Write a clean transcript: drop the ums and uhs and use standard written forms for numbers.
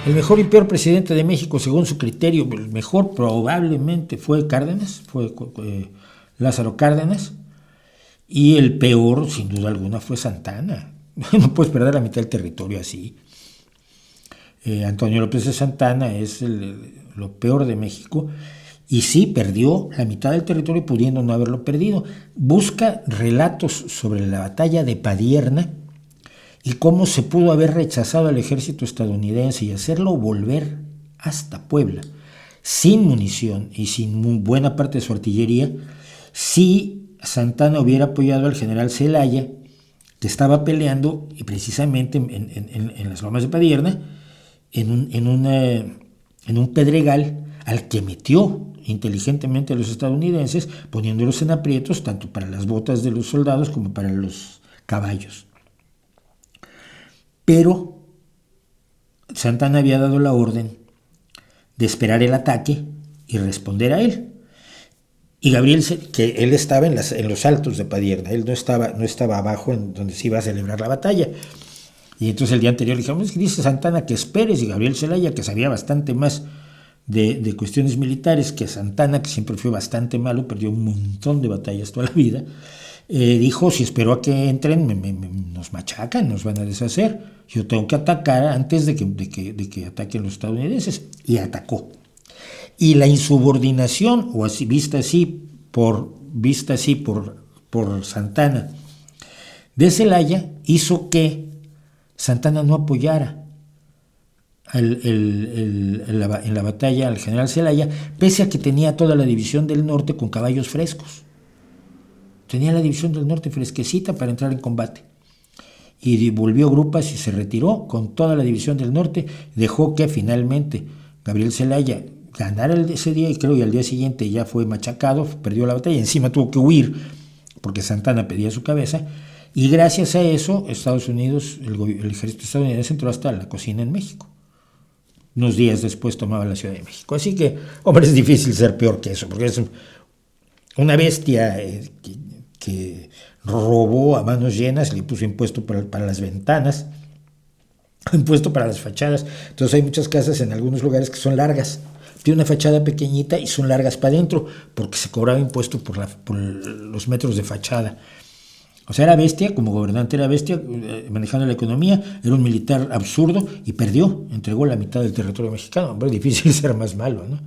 El mejor y peor presidente de México, según su criterio, el mejor probablemente fue Cárdenas, fue Lázaro Cárdenas, y el peor, sin duda alguna, fue Santana. No puedes perder la mitad del territorio así. Antonio López de Santana es lo peor de México, y sí, perdió la mitad del territorio pudiendo no haberlo perdido. Busca relatos sobre la batalla de Padierna y cómo se pudo haber rechazado al ejército estadounidense y hacerlo volver hasta Puebla, sin munición y sin buena parte de su artillería, si Santana hubiera apoyado al general Zelaya, que estaba peleando y precisamente en las lomas de Padierna, en un pedregal al que metió inteligentemente a los estadounidenses, poniéndolos en aprietos tanto para las botas de los soldados como para los caballos. Pero Santana había dado la orden de esperar el ataque y responder a él. Y Gabriel, que él estaba en los altos de Padierna, él no estaba abajo en donde se iba a celebrar la batalla. Y entonces el día anterior le dijeron, dice Santana que esperes, y Gabriel Zelaya, que sabía bastante más de cuestiones militares que Santana, que siempre fue bastante malo, perdió un montón de batallas toda la vida, dijo, si espero a que entren, nos machacan, nos van a deshacer, yo tengo que atacar antes de que ataquen los estadounidenses, y atacó. Y la insubordinación, o así, vista así por Santana, de Zelaya, hizo que Santana no apoyara en la batalla al general Zelaya, pese a que tenía toda la división del norte con caballos frescos. Tenía la división del norte fresquecita para entrar en combate. Y volvió Grupas y se retiró con toda la división del norte. Dejó que finalmente Gabriel Zelaya ganara ese día, y creo que al día siguiente ya fue machacado, perdió la batalla, encima tuvo que huir porque Santana pedía su cabeza. Y gracias a eso, Estados Unidos, el ejército estadounidense entró hasta la cocina en México. Unos días después tomaba la Ciudad de México. Así que, hombre, es difícil ser peor que eso, porque es una bestia que robó a manos llenas, le puso impuesto para las ventanas, impuesto para las fachadas. Entonces hay muchas casas en algunos lugares que son largas. Tiene una fachada pequeñita y son largas para adentro, porque se cobraba impuesto por los metros de fachada. O sea, era bestia, como gobernante era bestia, manejando la economía, era un militar absurdo y perdió, entregó la mitad del territorio mexicano. Hombre, es difícil ser más malo, ¿no?